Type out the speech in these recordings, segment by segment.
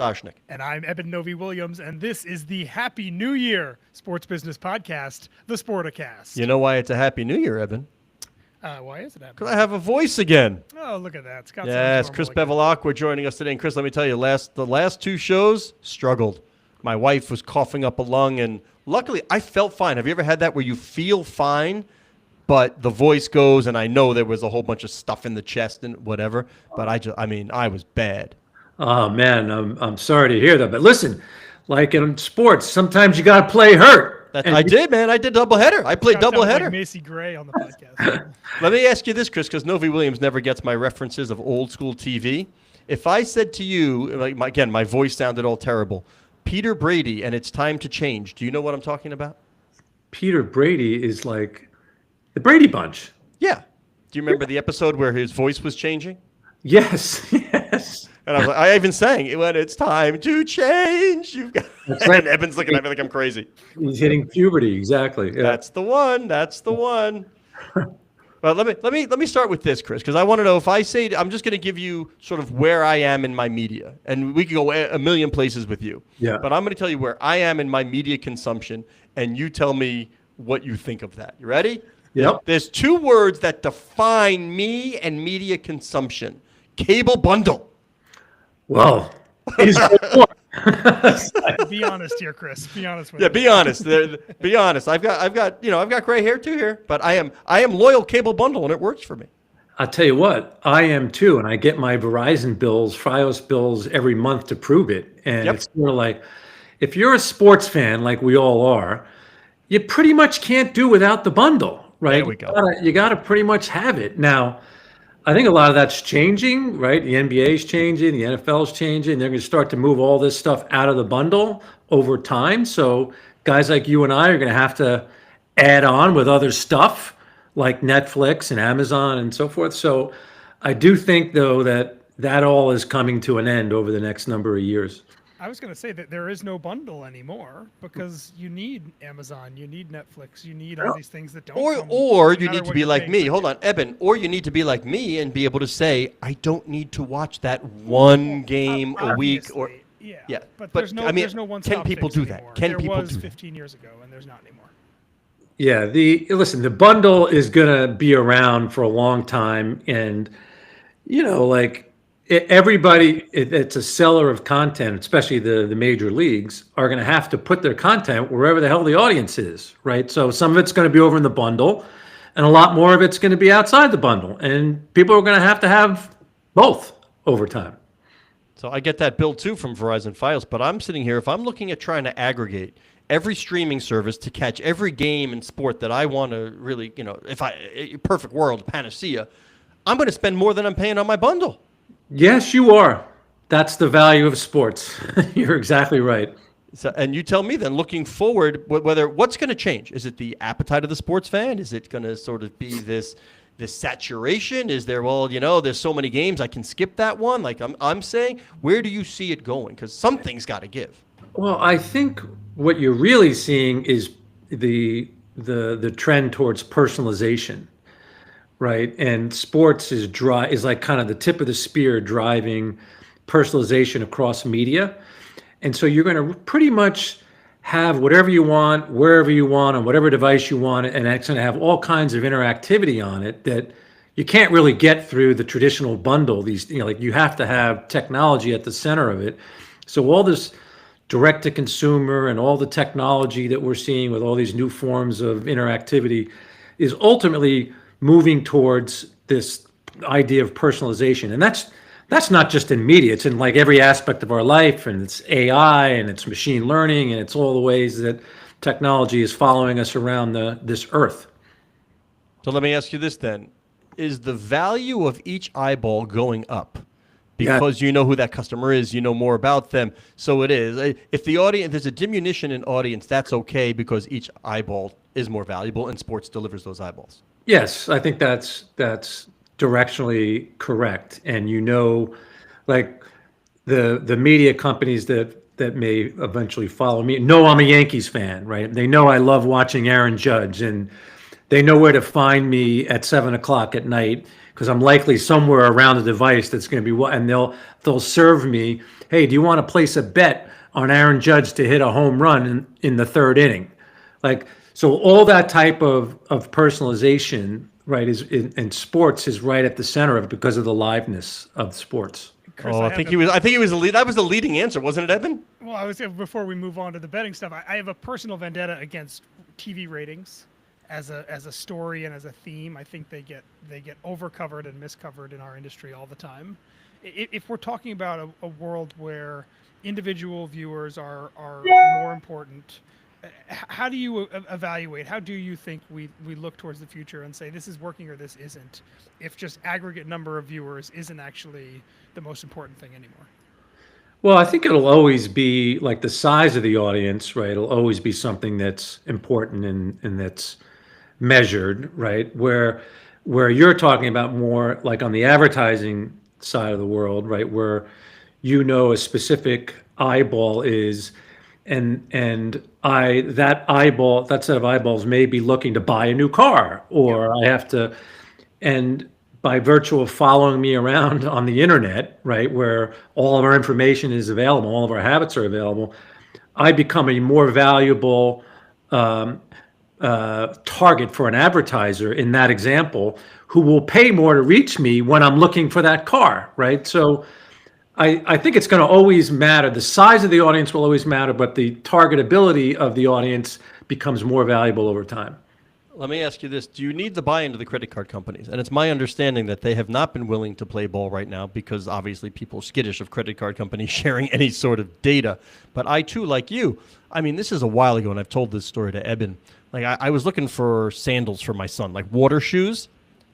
Oshnick. And I'm Eben Novi-Williams, and this is the Happy New Year Sports Business Podcast, the Sporticast. You know why it's a Happy New Year, Evan? Why is it happening? Because I have a voice again. Oh, look at that. Scott Yes, Chris Bevilacqua joining us today. And Chris, let me tell you, the last two shows struggled. My wife was coughing up a lung, and luckily I felt fine. Have you ever had that where you feel fine, but the voice goes, and I know there was a whole bunch of stuff in the chest and whatever, but I was bad. Oh man, I'm sorry to hear that. But listen, like in sports, sometimes you got to play hurt. I did doubleheader. I played doubleheader. Like Macy Gray on the podcast. Let me ask you this, Chris, because Novi Williams never gets my references of old school TV. If I said to you, again, my voice sounded all terrible, Peter Brady, and it's time to change. Do you know what I'm talking about? Peter Brady is like the Brady Bunch. Yeah. Do you remember the episode where his voice was changing? Yes, yes. And I even sang, when it's time to change, you've got. That's right. And Evan's looking at me like I'm crazy. He's hitting puberty, exactly. Yeah. That's the one. Well, let me start with this, Chris, because I want to know if I say I'm just going to give you sort of where I am in my media, and we could go a million places with you. Yeah. But I'm going to tell you where I am in my media consumption, and you tell me what you think of that. You ready? Yep. There's two words that define me and media consumption: cable bundle. Well, be honest here, Chris. Be honest with me. Yeah, be honest. Be honest. I've got gray hair too here, but I am loyal cable bundle, and it works for me. I'll tell you what, I am too, and I get my Verizon bills, Fios bills every month to prove it. And It's sort of like, if you're a sports fan, like we all are, you pretty much can't do without the bundle, right? There we go. You got to pretty much have it now. I think a lot of that's changing, right? The NBA is changing, the NFL is changing. They're going to start to move all this stuff out of the bundle over time. So guys like you and I are going to have to add on with other stuff like Netflix and Amazon and so forth. So I do think, though, that all is coming to an end over the next number of years. I was going to say that there is no bundle anymore because you need Amazon, you need Netflix, you need all these things that don't. Or you need to be like me. Hold on, Eben. Or you need to be like me and be able to say, I don't need to watch that one game a week. Or yeah. But there's no one. 10 people do that. Anymore. There was 15 years ago, and there's not anymore. Yeah. The bundle is going to be around for a long time, and everybody it's a seller of content, especially the major leagues, are going to have to put their content wherever the hell the audience is, right? So some of it's going to be over in the bundle, and a lot more of it's going to be outside the bundle, and people are going to have both over time. So I get that bill too from Verizon Fios, but I'm sitting here, if I'm looking at trying to aggregate every streaming service to catch every game in sport that I want to really, perfect world, panacea, I'm going to spend more than I'm paying on my bundle. Yes, you are. That's the value of sports. You're exactly right. So, and you tell me then, looking forward, what's going to change? Is it the appetite of the sports fan? Is it going to sort of be this saturation? Is there, there's so many games, I can skip that one? Like I'm saying, where do you see it going? Because something's got to give. Well, I think what you're really seeing is the trend towards personalization. Right. And sports is like kind of the tip of the spear driving personalization across media. And so you're going to pretty much have whatever you want, wherever you want, on whatever device you want, and it's going to have all kinds of interactivity on it that you can't really get through the traditional bundle. You have to have technology at the center of it. So all this direct to consumer and all the technology that we're seeing with all these new forms of interactivity is ultimately moving towards this idea of personalization. And that's not just in media, it's in like every aspect of our life, and it's AI and it's machine learning, and it's all the ways that technology is following us around this earth. So let me ask you this then. Is the value of each eyeball going up? Because you know who that customer is, you know more about them. So it is. If there's a diminution in audience, that's okay because each eyeball is more valuable and sports delivers those eyeballs. Yes, I think that's directionally correct. And like the media companies that may eventually follow me know I'm a Yankees fan, right? They know I love watching Aaron Judge, and they know where to find me at 7:00 at night because I'm likely somewhere around the device that's going to be, and they'll serve me hey, do you want to place a bet on Aaron Judge to hit a home run in the third inning? Like, so all that type of personalization, right, is in sports is right at the center of it because of the liveness of sports. Chris, Oh, I think he was. I think he was the lead. That was the leading answer, wasn't it, Evan? Well, I was before we move on to the betting stuff. I have a personal vendetta against TV ratings as a story and as a theme. I think they get overcovered and miscovered in our industry all the time. If we're talking about a world where individual viewers are more important, how do you evaluate? How do you think we look towards the future and say this is working or this isn't? If just aggregate number of viewers isn't actually the most important thing anymore. Well, I think it'll always be like the size of the audience, right? It'll always be something that's important and that's measured, right? Where you're talking about more like on the advertising side of the world, right? Where a specific eyeball is, and that set of eyeballs may be looking to buy a new car, or I have to, and by virtue of following me around on the internet, right, where all of our information is available, all of our habits are available, I become a more valuable target for an advertiser in that example, who will pay more to reach me when I'm looking for that car, right? So I think it's going to always matter. The size of the audience will always matter, but the targetability of the audience becomes more valuable over time. Let me ask you this. Do you need the buy-in to the credit card companies? And it's my understanding that they have not been willing to play ball right now because obviously people are skittish of credit card companies sharing any sort of data. But I, too, like you, I mean, this is a while ago, and I've told this story to Eben. Like, I was looking for sandals for my son, like water shoes.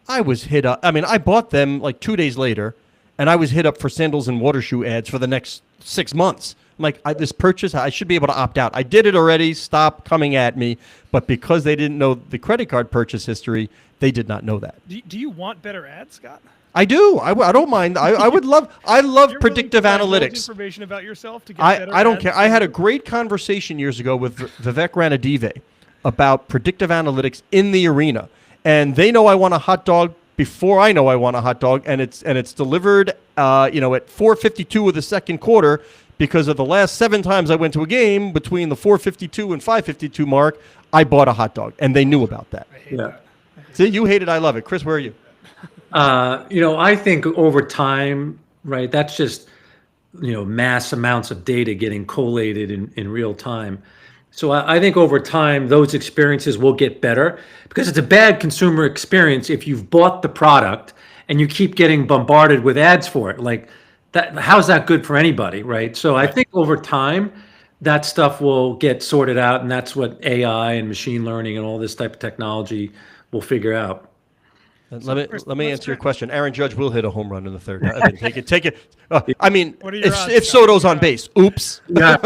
I was hit up. I mean, I bought them like 2 days later, and I was hit up for sandals and water shoe ads for the next 6 months. I'm like, this purchase, I should be able to opt out. I did it already. Stop coming at me. But because they didn't know the credit card purchase history, they did not know that. Do you want better ads, Scott? I do. I don't mind. I would love. I love You're predictive willing to provide analytics. information about yourself to get better I don't ads? care. I had a great conversation years ago with Vivek Ranadive about predictive analytics in the arena, and they know I want a hot dog before I know I want a hot dog, and it's delivered, at 4:52 of the second quarter. Because of the last 7 times I went to a game, between the 4:52 and 5:52 mark, I bought a hot dog, and they knew about that. I hate that. See, you hate it, I love it. Chris, where are you? I think over time, right, that's just, mass amounts of data getting collated in real time. So I think over time, those experiences will get better because it's a bad consumer experience if you've bought the product and you keep getting bombarded with ads for it. Like, that, how's that good for anybody, right? So I think over time, that stuff will get sorted out, and that's what AI and machine learning and all this type of technology will figure out. Let me answer your question. Aaron Judge will hit a home run in the third. Take it. I mean, What are your odds, if Scott? Soto's on base, oops, Yeah,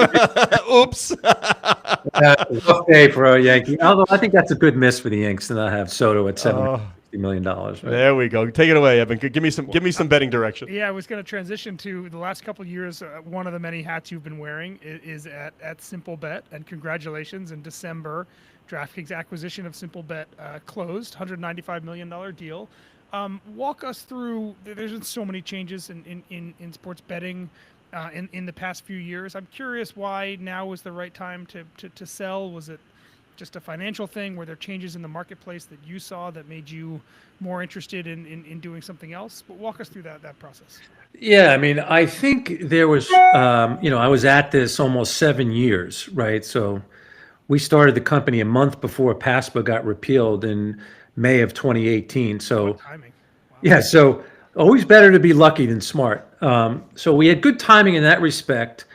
oops. rough day for a Yankee. Although I think that's a good miss for the Yanks to not have Soto at $760 million. Right? There we go. Take it away, Evan. Give me some betting direction. Yeah, I was going to transition to the last couple of years. One of the many hats you've been wearing is at Simple Bet, and congratulations! In December, DraftKings acquisition of Simple Bet closed, $195 million deal. Walk us through. There's been so many changes in sports betting in the past few years. I'm curious why now was the right time to sell. Was it just a financial thing? Were there changes in the marketplace that you saw that made you more interested in doing something else? But walk us through that process. Yeah, I mean, I think there was, I was at this almost 7 years, right? So we started the company a month before PASPA got repealed in May of 2018. So What timing? Wow. yeah, so always better to be lucky than smart. So we had good timing in that respect.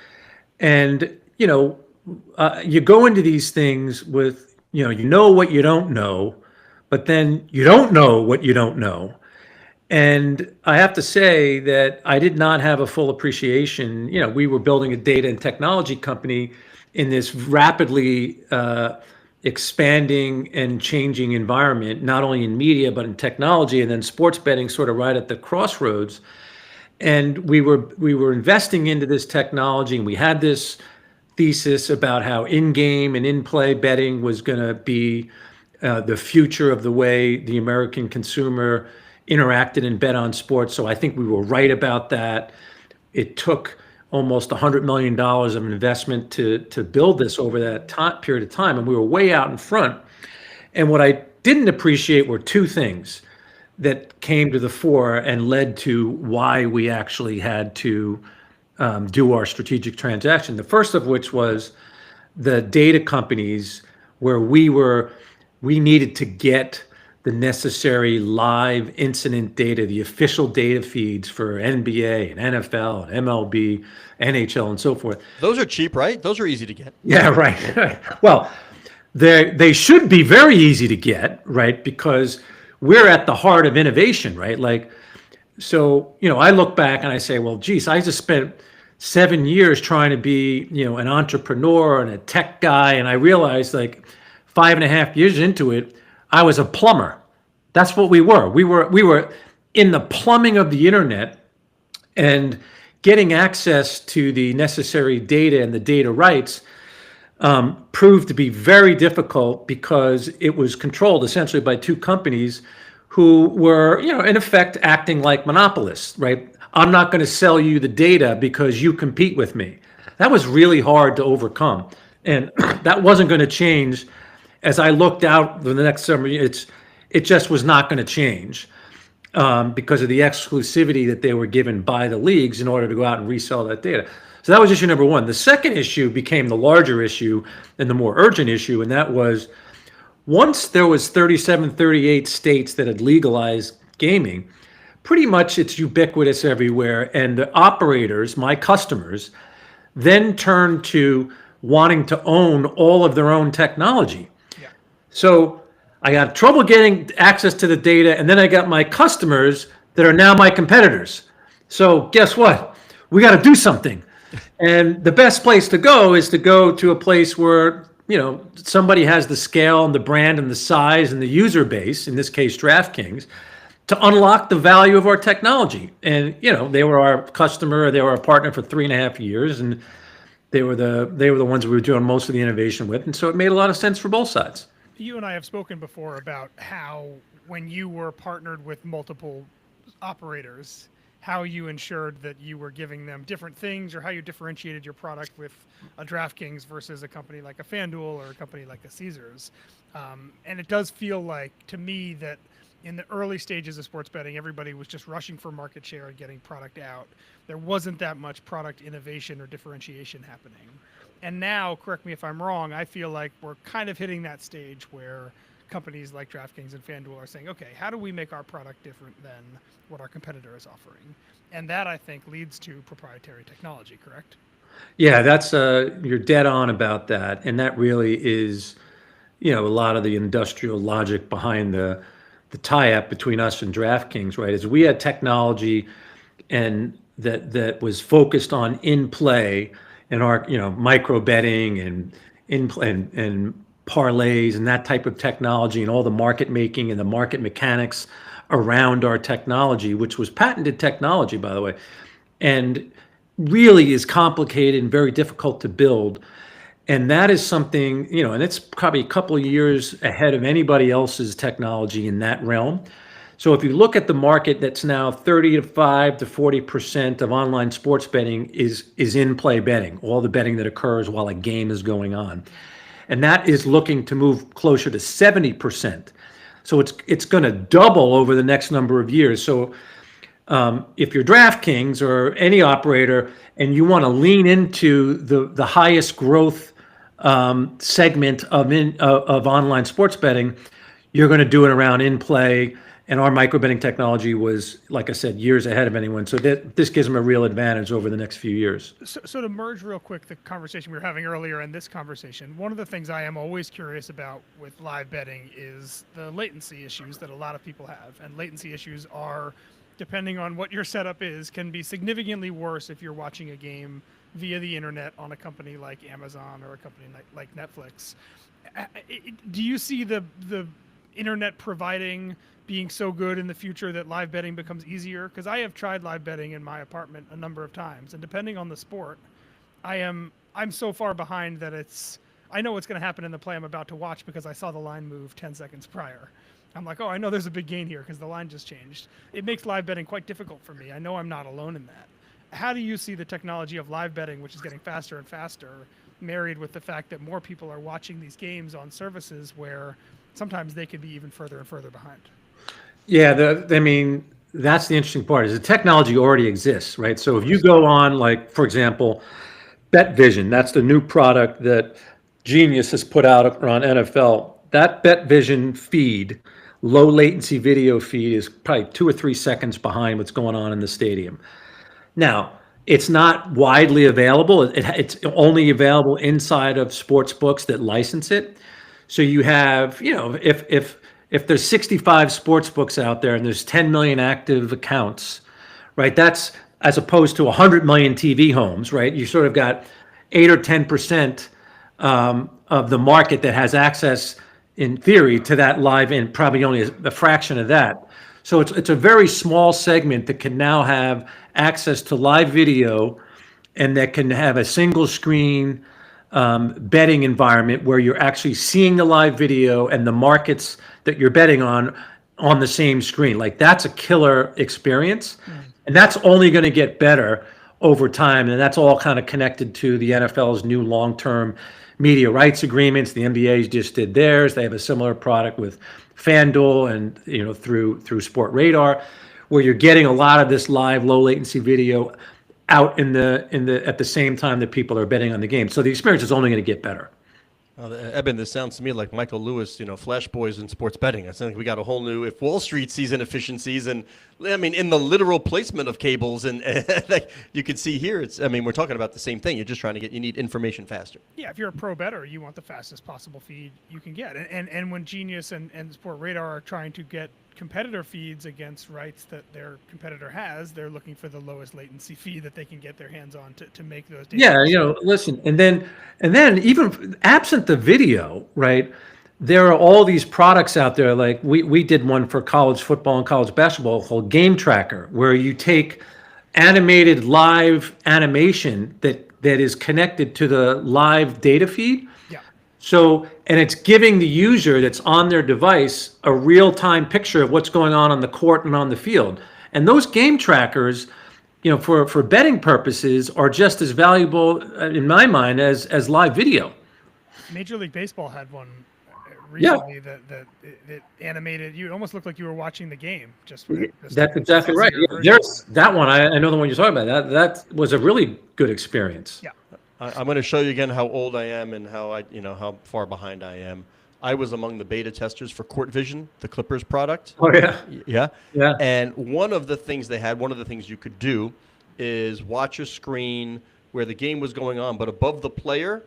And, you go into these things with, you know what you don't know, but then you don't know what you don't know. And I have to say that I did not have a full appreciation. We were building a data and technology company in this rapidly expanding and changing environment, not only in media, but in technology, and then sports betting sort of right at the crossroads. And we were investing into this technology, and we had this thesis about how in-game and in-play betting was going to be the future of the way the American consumer interacted and bet on sports. So I think we were right about that. It took almost $100 million of investment to build this over that period of time, and we were way out in front. And what I didn't appreciate were two things that came to the fore and led to why we actually had to do our strategic transaction. The first of which was the data companies, where we needed to get the necessary live incident data, the official data feeds for NBA and NFL and MLB, NHL, and so forth. Those are cheap, right? Those are easy to get. Yeah, right. Well, they should be very easy to get, right? Because we're at the heart of innovation, right? Like, so, I look back and I say, well, geez, I just spent 7 years trying to be, an entrepreneur and a tech guy. And I realized, like, 5.5 years into it, I was a plumber. That's what we were. We were in the plumbing of the internet, and getting access to the necessary data and the data rights proved to be very difficult, because it was controlled essentially by two companies who were, in effect, acting like monopolists, right? I'm not going to sell you the data because you compete with me. That was really hard to overcome. And that wasn't going to change. As I looked out for the next several years, it just was not going to change because of the exclusivity that they were given by the leagues in order to go out and resell that data. So that was issue number one. The second issue became the larger issue and the more urgent issue, and that was, once there was 37, 38 states that had legalized gaming, pretty much it's ubiquitous everywhere, and the operators, my customers, then turned to wanting to own all of their own technology. Yeah. So I got trouble getting access to the data, and then I got my customers that are now my competitors. So guess what? We got to do something. And the best place to go is to go to a place where, somebody has the scale and the brand and the size and the user base, in this case, DraftKings, to unlock the value of our technology. And, they were our customer, they were our partner for 3.5 years, and they were the ones we were doing most of the innovation with. And so it made a lot of sense for both sides. You and I have spoken before about how, when you were partnered with multiple operators, how you ensured that you were giving them different things, or how you differentiated your product with a DraftKings versus a company like a FanDuel or a company like a Caesars. And it does feel like, to me, that in the early stages of sports betting, everybody was just rushing for market share and getting product out. There wasn't that much product innovation or differentiation happening. And now, correct me if I'm wrong, I feel like we're kind of hitting that stage where companies like DraftKings and FanDuel are saying, okay, how do we make our product different than what our competitor is offering? And that, I think, leads to proprietary technology, correct? Yeah, that's you're dead on about that. And that really is, a lot of the industrial logic behind the tie-up between us and DraftKings, right? Is we had technology and that was focused on in-play and our, micro betting and in-play and parlays and that type of technology, and all the market making and the market mechanics around our technology, which was patented technology, by the way, and really is complicated and very difficult to build. And that is something, and it's probably a couple of years ahead of anybody else's technology in that realm. So if you look at the market, that's now 35 to 40% of online sports betting is in-play betting, all the betting that occurs while a game is going on. And that is looking to move closer to 70%. So it's going to double over the next number of years. So if you're DraftKings or any operator and you want to lean into the highest growth segment of online sports betting, you're going to do it around in-play. And our micro betting technology was, like I said, years ahead of anyone. So this gives them a real advantage over the next few years. So to merge real quick the conversation we were having earlier and this conversation, one of the things I am always curious about with live betting is the latency issues that a lot of people have. And latency issues are, depending on what your setup is, can be significantly worse if you're watching a game via the internet on a company like Amazon or a company like Netflix. Do you see the internet providing being so good in the future that live betting becomes easier? Because I have tried live betting in my apartment a number of times, and depending on the sport, I'm so far behind that I know what's going to happen in the play I'm about to watch because I saw the line move 10 seconds prior. I'm like, oh, I know there's a big gain here because the line just changed. It makes live betting quite difficult for me. I know I'm not alone in that. how do you see the technology of live betting, which is getting faster and faster, married with the fact that more people are watching these games on services where sometimes they could be even further and further behind? Yeah, I mean, that's the interesting part is the technology already exists, right? So if you go on, like, for example, BetVision, that's the new product that Genius has put out on NFL. That BetVision feed, low latency video feed, is probably 2 or 3 seconds behind what's going on in the stadium. Now, it's not widely available. It's only available inside of sports books that license it. So you have, if there's 65 sports books out there and there's 10 million active accounts, right? That's as opposed to 100 million TV homes, right? You sort of got 8 or 10% of the market that has access, in theory, to that live, and probably only a fraction of that. So it's a very small segment that can now have access to live video, and that can have a single screen betting environment where you're actually seeing the live video and the markets that you're betting on the same screen. Like, that's a killer experience. And that's only going to get better over time. And that's all kind of connected to the NFL's new long-term media rights agreements. The NBA just did theirs. They have a similar product with FanDuel and, through Sport Radar, where you're getting a lot of this live low latency video out at the same time that people are betting on the game. So the experience is only going to get better. Eben, this sounds to me like Michael Lewis, Flash Boys in sports betting. I think we got a whole new, if Wall Street sees inefficiencies, and I mean, in the literal placement of cables, and like you can see here, we're talking about the same thing. You're just you need information faster. Yeah, if you're a pro bettor, you want the fastest possible feed you can get. And when Genius and Sport Radar are trying to get competitor feeds against rights that their competitor has, they're looking for the lowest latency feed that they can get their hands on to make those data. Yeah, listen, and then even absent the video, right? There are all these products out there. Like we did one for college football and college basketball called Game Tracker, where you take animated live animation that is connected to the live data feed. Yeah. So, and it's giving the user that's on their device a real-time picture of what's going on the court and on the field. And those game trackers, for betting purposes, are just as valuable, in my mind, as live video. Major League Baseball had one recently that animated. You almost looked like you were watching the game. That's exactly right. There's that one. I know the one you're talking about. That was a really good experience. Yeah. I'm going to show you again how old I am and how far behind I am. I was among the beta testers for Court Vision, the Clippers product. Oh, yeah. Yeah. And one of the things you could do is watch a screen where the game was going on, but above the player,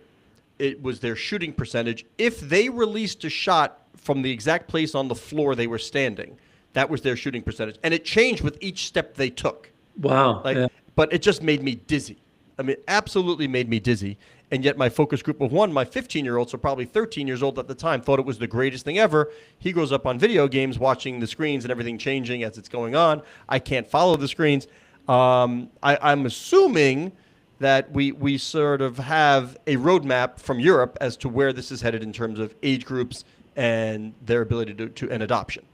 it was their shooting percentage. If they released a shot from the exact place on the floor they were standing, that was their shooting percentage. And it changed with each step they took. Wow. But it just made me dizzy. Absolutely made me dizzy. And yet my focus group of one, my 15-year-old, so probably 13 years old at the time, thought it was the greatest thing ever. He grows up on video games, watching the screens and everything changing as it's going on. I can't follow the screens. I'm assuming that we sort of have a roadmap from Europe as to where this is headed in terms of age groups and their ability to and adoption.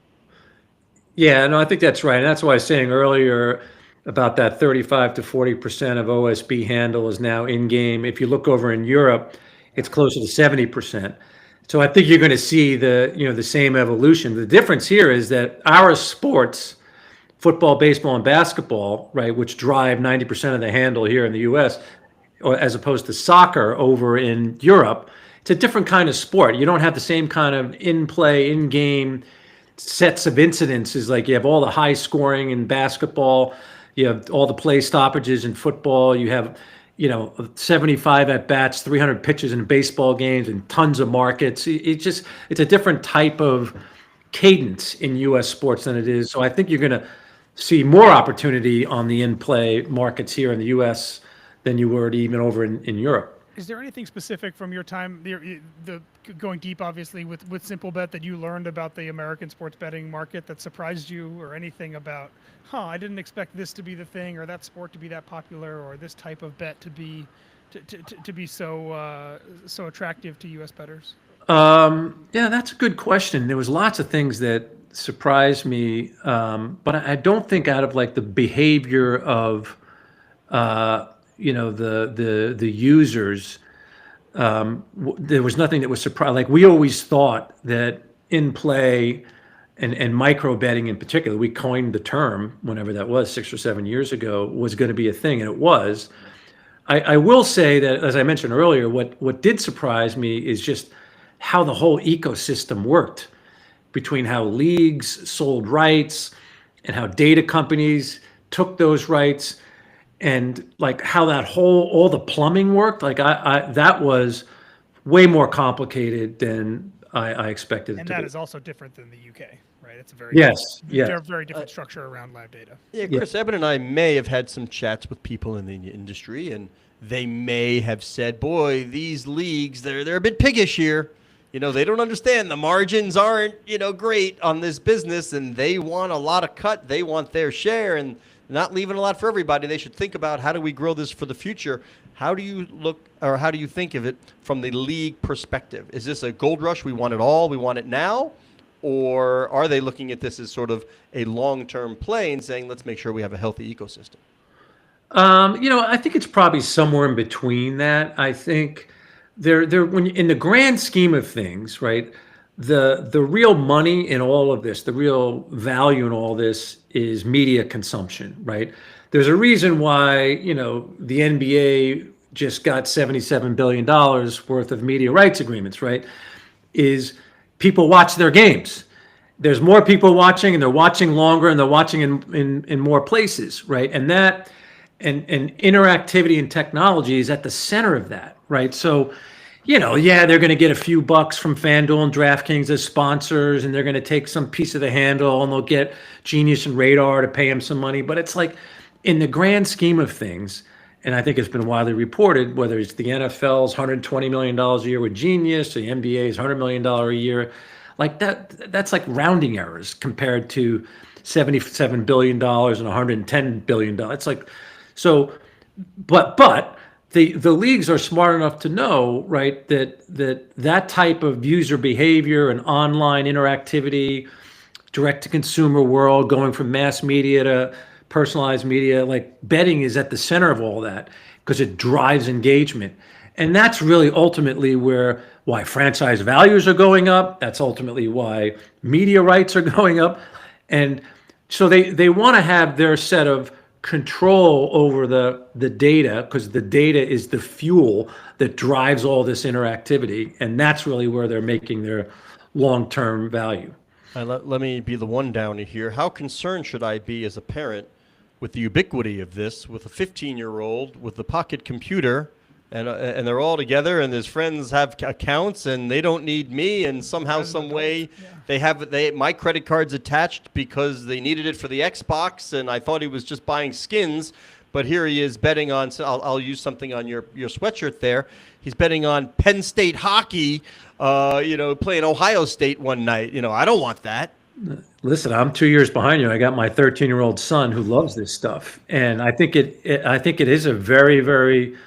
Yeah, no, I think that's right. And that's why I was saying earlier about that 35 to 40% of OSB handle is now in game. If you look over in Europe, it's closer to 70%. So I think you're going to see the same evolution. The difference here is that our sports, football, baseball, and basketball, right, which drive 90% of the handle here in the U.S., or as opposed to soccer over in Europe, it's a different kind of sport. You don't have the same kind of in-play, in-game sets of incidences. Like you have all the high scoring in basketball, you have all the play stoppages in football, you have 75 at bats, 300 pitches in baseball games, and tons of markets. It's a different type of cadence in U.S. sports than it is. So I think you're going to see more opportunity on the in-play markets here in the U.S. than you were even over in Europe. Is there anything specific from your time, the going deep, obviously, with SimpleBet that you learned about the American sports betting market that surprised you, or anything about, I didn't expect this to be the thing, or that sport to be that popular, or this type of bet to be so attractive to U.S. bettors? Yeah, that's a good question. There was lots of things that surprised me, but I don't think out of like the behavior of the users, there was nothing that was surprising. Like we always thought that in play and micro betting in particular, we coined the term whenever that was 6 or 7 years ago, was going to be a thing, and it was. I will say that, as I mentioned earlier, what did surprise me is just how the whole ecosystem worked, between how leagues sold rights and how data companies took those rights, and like how all the plumbing worked. Like that was way more complicated than I expected it And to that be. is also different than the UK, right? It's a very Yes, they're yes. very different structure around live data. Yeah, Chris, Eben and I may have had some chats with people in the industry, and they may have said, "Boy, these leagues, they're a bit piggish here. You know, they don't understand the margins aren't, great on this business, and they want a lot of cut. They want their share, and not leaving a lot for everybody. They should think about, how do we grow this for the future?" How do you look, or how do you think of it from the league perspective? Is this a gold rush? We want it all. We want it now. Or are they looking at this as sort of a long-term play and saying, let's make sure we have a healthy ecosystem? I think it's probably somewhere in between that. I think they're when in the grand scheme of things, right? The real money in all of this, the real value in all this is media consumption, right? There's a reason why, the NBA just got $77 billion worth of media rights agreements, right? Is people watch their games. There's more people watching, and they're watching longer, and they're watching in more places, right? And that and interactivity and technology is at the center of that, right? So, they're going to get a few bucks from FanDuel and DraftKings as sponsors, and they're going to take some piece of the handle, and they'll get Genius and Radar to pay them some money. But it's like, in the grand scheme of things, and I think it's been widely reported, whether it's the NFL's $120 million a year with Genius, the NBA's $100 million a year, like that's like rounding errors compared to $77 billion and $110 billion. It's like, so, but the leagues are smart enough to know, right, that type of user behavior and online interactivity, direct to consumer world, going from mass media to personalized media, like betting is at the center of all that because it drives engagement. And that's really ultimately why franchise values are going up. That's ultimately why media rights are going up. And so they want to have their set of control over the data, because the data is the fuel that drives all this interactivity. And that's really where they're making their long-term value. Let me be the one downer here. How concerned should I be as a parent with the ubiquity of this, with a 15-year-old with the pocket computer, and they're all together, and his friends have accounts, and they don't need me, and somehow, some way, my credit card's attached because they needed it for the Xbox, and I thought he was just buying skins, but here he is betting on. So I'll use something on your sweatshirt there. He's betting on Penn State hockey, playing Ohio State one night. I don't want that. Listen, I'm 2 years behind you. I got my 13-year-old son who loves this stuff, and I think it is a very, very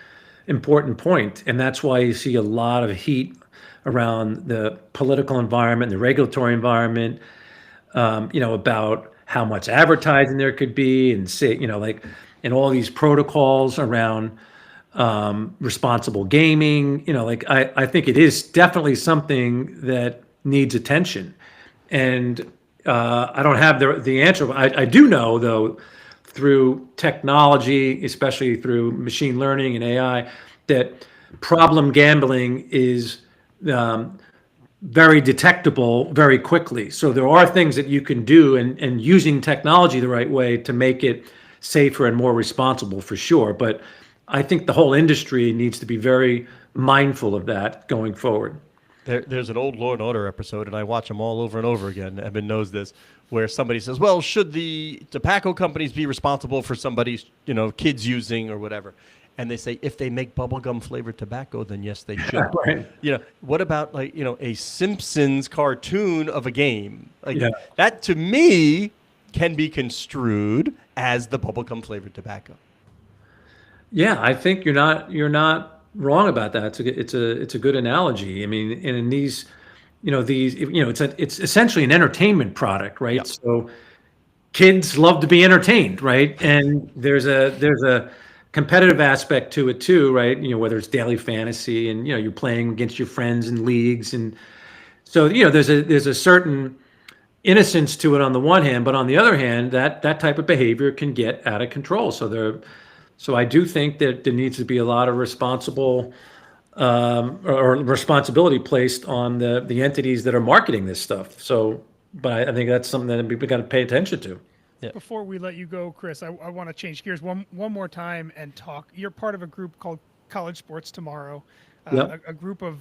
important point, and that's why you see a lot of heat around the political environment, the regulatory environment, about how much advertising there could be, and and all these protocols around responsible gaming. I think it is definitely something that needs attention, and I don't have the answer. I do know, though, through technology, especially through machine learning and AI, that problem gambling is very detectable very quickly. So there are things that you can do, and using technology the right way to make it safer and more responsible, for sure. But I think the whole industry needs to be very mindful of that going forward. There's an old Law and Order episode, and I watch them all over and over again. Eben knows this, where somebody says, "Well, should the tobacco companies be responsible for somebody's, kids using or whatever?" And they say, if they make bubblegum flavored tobacco, then yes, they should. Right. What about a Simpsons cartoon of a game? That to me can be construed as the bubblegum flavored tobacco. Yeah, I think you're not wrong about that. It's a good analogy. I mean, and in these, it's essentially an entertainment product, right? Yeah. So kids love to be entertained, right? And there's a competitive aspect to it too, right? Whether it's daily fantasy and you're playing against your friends in leagues, and so there's a certain innocence to it on the one hand, but on the other hand, that type of behavior can get out of control. So I do think that there needs to be a lot of responsibility placed on the entities that are marketing this stuff. So, but I think that's something that we've got to pay attention to. Before we let you go, Chris, I want to change gears one more time and talk. You're part of a group called College Sports Tomorrow, Yep. a group of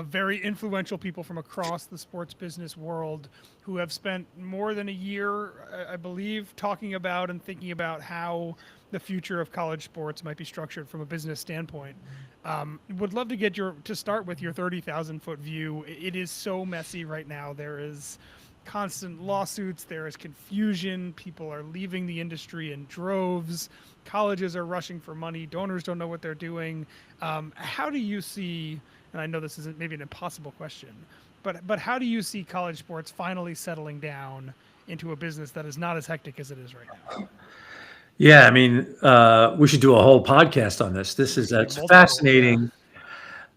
very influential people from across the sports business world who have spent more than a year, I believe, talking about and thinking about how the future of college sports might be structured from a business standpoint. Would love to get to start with your 30,000-foot view. It is so messy right now. There is constant lawsuits, there is confusion, people are leaving the industry in droves, colleges are rushing for money, donors don't know what they're doing. How do you see, and I know this isn't maybe an impossible question, but how do you see college sports finally settling down into a business that is not as hectic as it is right now? Yeah, I mean, we should do a whole podcast on this. That's fascinating.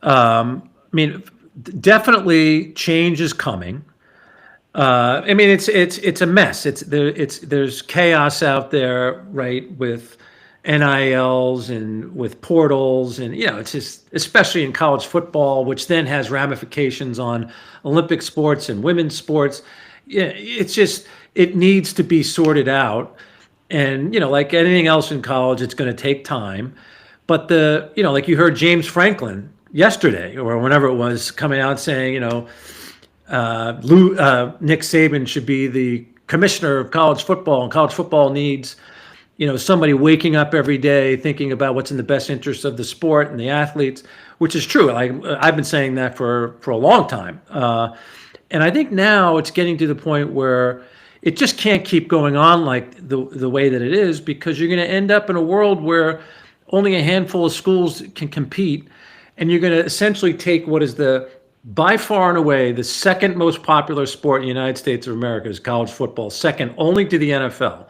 I mean, definitely change is coming. I mean, it's a mess. There's chaos out there, right, with NILs and with portals, and it's just, especially in college football, which then has ramifications on Olympic sports and women's sports. Yeah, it needs to be sorted out. And like anything else in college, it's going to take time. But like you heard James Franklin yesterday or whenever it was coming out saying, Nick Saban should be the commissioner of college football, and college football needs, somebody waking up every day thinking about what's in the best interest of the sport and the athletes, which is true. I've been saying that for a long time. And I think now it's getting to the point where it just can't keep going on like the way that it is, because you're going to end up in a world where only a handful of schools can compete, and you're going to essentially take what is by far and away the second most popular sport in the United States of America is college football, second only to the NFL.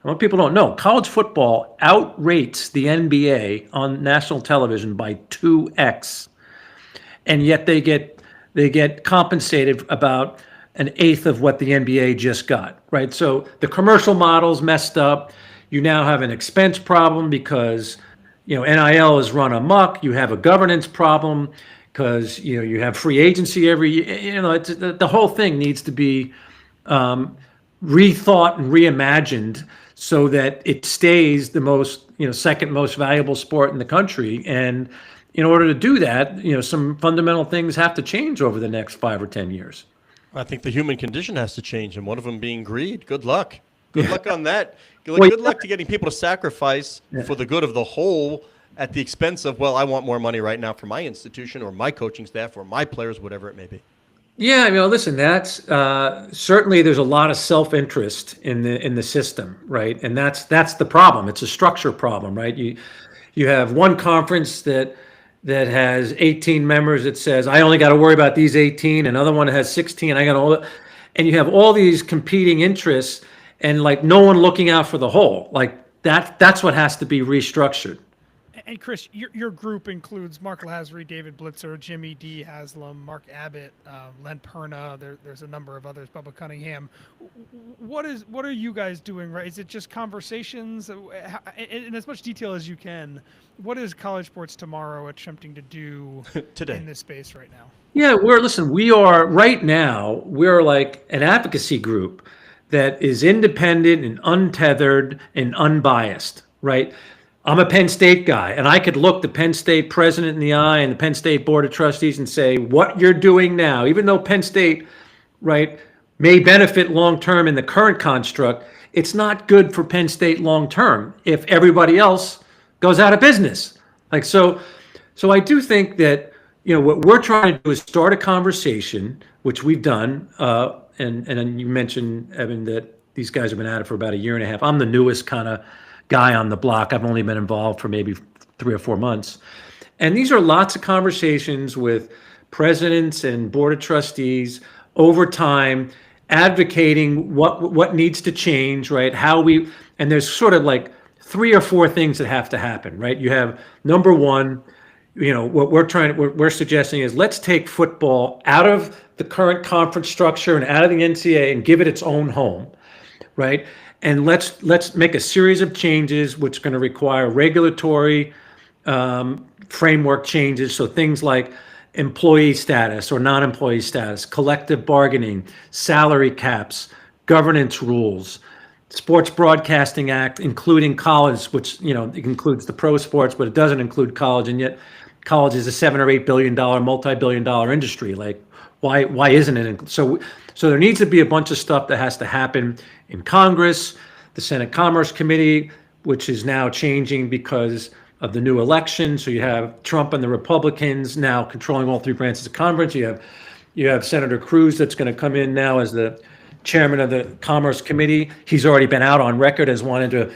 And what people don't know, college football outrates the NBA on national television by 2x, and yet they get compensated about an eighth of what the NBA just got, right? So the commercial model's messed up. You now have an expense problem because, NIL is run amok. You have a governance problem because, you have free agency every year. The whole thing needs to be rethought and reimagined so that it stays the most, second most valuable sport in the country. And in order to do that, some fundamental things have to change over the next 5 or 10 years. I think the human condition has to change, and one of them being greed. Good luck. Good luck on that. Good luck to getting people to sacrifice for the good of the whole at the expense of, I want more money right now for my institution or my coaching staff or my players, whatever it may be. Yeah, I mean, listen, that's certainly there's a lot of self-interest in the system, right? And that's the problem. It's a structure problem, right? You have one conference that has 18 members that says, I only got to worry about these 18. Another one has 16. And you have all these competing interests and no one looking out for the whole. That's what has to be restructured. And Chris, your group includes Mark Lasry, David Blitzer, Jimmy D. Haslam, Mark Abbott, Len Perna. There's a number of others, Bubba Cunningham. What are you guys doing, right? Is it just conversations? In as much detail as you can, what is College Sports Tomorrow attempting to do today in this space right now? Yeah, we are right now, we're like an advocacy group that is independent and untethered and unbiased, right? I'm a Penn State guy, and I could look the Penn State president in the eye and the Penn State Board of Trustees and say, what you're doing now, even though Penn State, right, may benefit long-term in the current construct, it's not good for Penn State long-term if everybody else goes out of business. So I do think that, what we're trying to do is start a conversation, which we've done, and you mentioned, Evan, that these guys have been at it for about a year and a half. I'm the newest kind of guy on the block. I've only been involved for maybe 3 or 4 months. And these are lots of conversations with presidents and board of trustees over time, advocating what needs to change, right? And there's sort of three or four things that have to happen, right? You have number one, what we're suggesting is let's take football out of the current conference structure and out of the NCAA and give it its own home, right? And let's make a series of changes, which are going to require regulatory framework changes. So things like employee status or non-employee status, collective bargaining, salary caps, governance rules, Sports Broadcasting Act, including college, which it includes the pro sports, but it doesn't include college, and yet college is a $7 or $8 billion multi-billion-dollar industry. Like, why isn't it? So there needs to be a bunch of stuff that has to happen in Congress, the Senate Commerce Committee, which is now changing because of the new election. So you have Trump and the Republicans now controlling all three branches of Congress. You have Senator Cruz that's going to come in now as the chairman of the Commerce Committee. He's already been out on record as wanting to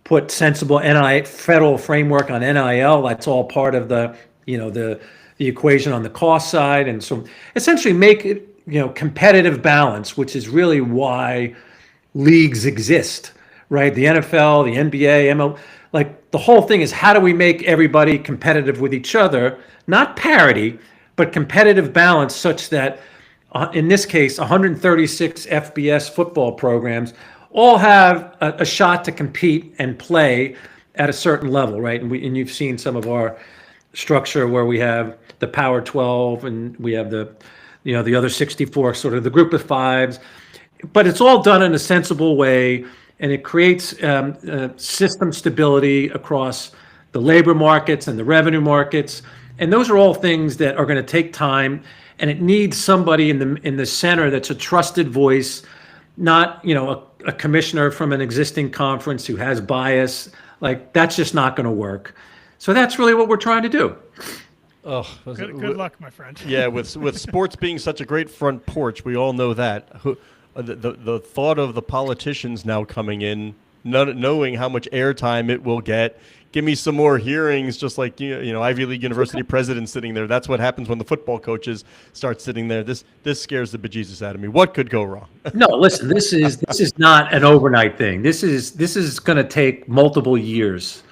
put sensible federal framework on NIL. That's all part of the equation on the cost side. And so essentially make it, competitive balance, which is really why leagues exist, right? The NFL, the NBA, ML, like the whole thing is how do we make everybody competitive with each other, not parity, but competitive balance such that in this case, 136 FBS football programs all have a shot to compete and play at a certain level, right? And you've seen some of our structure where we have the Power 12 and we have the other 64, sort of the group of fives, but it's all done in a sensible way, and it creates system stability across the labor markets and the revenue markets, and those are all things that are going to take time, and it needs somebody in the center that's a trusted voice, not a commissioner from an existing conference who has bias. Like, that's just not going to work. So that's really what we're trying to do. Oh, good luck, my friend. Yeah, with sports being such a great front porch, we all know that. The thought of the politicians now coming in, knowing how much airtime it will get, give me some more hearings, just like Ivy League University presidents sitting there. That's what happens when the football coaches start sitting there. This scares the bejesus out of me. What could go wrong? No, listen, this is not an overnight thing. This is going to take multiple years,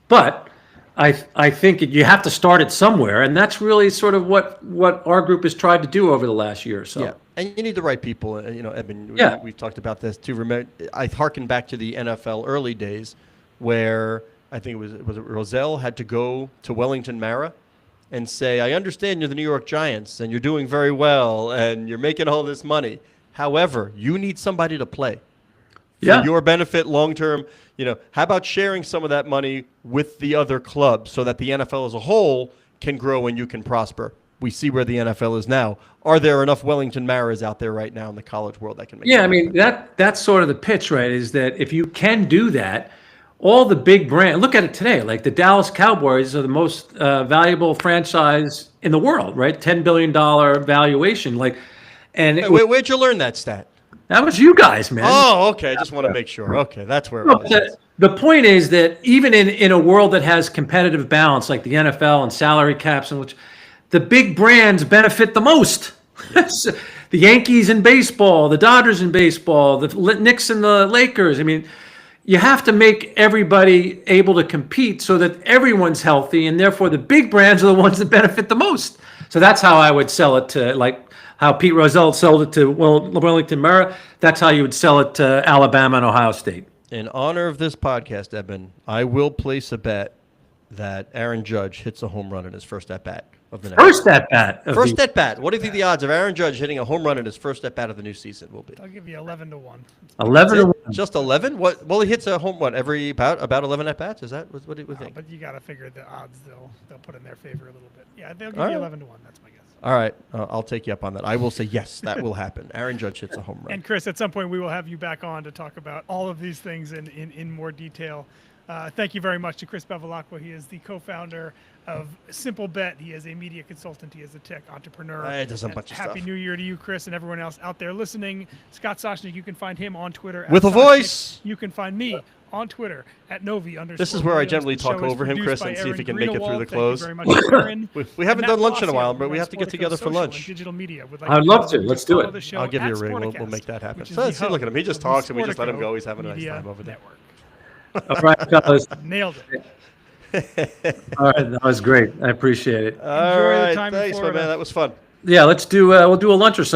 but I think you have to start it somewhere, and that's really sort of what our group has tried to do over the last year or so. Yeah, and you need the right people. Edmund, Yeah. we've talked about this too. Remember, I hearken back to the NFL early days where I think it was Rozelle had to go to Wellington Mara and say, I understand you're the New York Giants and you're doing very well and you're making all this money. However, you need somebody to play. For your benefit long term, how about sharing some of that money with the other clubs so that the NFL as a whole can grow and you can prosper? We see where the NFL is now. Are there enough Wellington Maras out there right now in the college world that can make I mean, that's sort of the pitch, right? Is that if you can do that, all the big brands, look at it today, like the Dallas Cowboys are the most valuable franchise in the world, right? $10 billion valuation. Where'd you learn that stat? That was you guys, man. Oh, okay. I just want to make sure. Okay, that's where it was. The point is that even in a world that has competitive balance like the NFL and salary caps, in which the big brands benefit the most. The Yankees in baseball, the Dodgers in baseball, the Knicks and the Lakers. I mean, you have to make everybody able to compete so that everyone's healthy, and therefore the big brands are the ones that benefit the most. So that's how I would sell it to, like how Pete Rozelle sold it to Wellington Mara. That's how you would sell it to Alabama and Ohio State. In honor of this podcast, Eben, I will place a bet that Aaron Judge hits a home run in his first at-bat of the next First at-bat. First at-bat. What do you think the odds of Aaron Judge hitting a home run in his first at-bat of the new season will be? I'll give you 11-1. 11-1. Just 11? What? Well, he hits a home run every about 11 at-bats? Is that what do you think? But you got to figure the odds they'll put in their favor a little bit. Yeah, they'll give All you right. 11-1. That's my guess. All right. I'll take you up on that. I will say yes, that will happen. Aaron Judge hits a home run. And Chris, at some point we will have you back on to talk about all of these things in more detail. Thank you very much to Chris Bevilacqua. He is the co-founder of Simple Bet. He is a media consultant. He is a tech entrepreneur. He does a bunch of Happy stuff. New Year to you, Chris, and everyone else out there listening. Scott Soshnick, you can find him on Twitter. With a Soshnick. voice. You can find me on Twitter at Novi_. This is where I generally The show talk is over him, produced Chris, by and see if he Aaron can make it through the Greenewald. close. Thank you very much, Aaron. We haven't And done Matt lunch in a Foss while, here but we from have to get Sportico together for Social lunch. and Digital media. Would like I'd to love know to. that Let's you do follow it. the show I'll give you at a ring. We'll Sporticast, make that happen. which is So, the see, look at him. He hub just of the talks, and we just let him Sportico go. He's having a nice Media time over there. Network. All right, fellas. Nailed it. All right, that was great. I appreciate it. All Enjoy the right, time in thanks, my Florida. man. That was fun. Yeah, we'll do a lunch or something.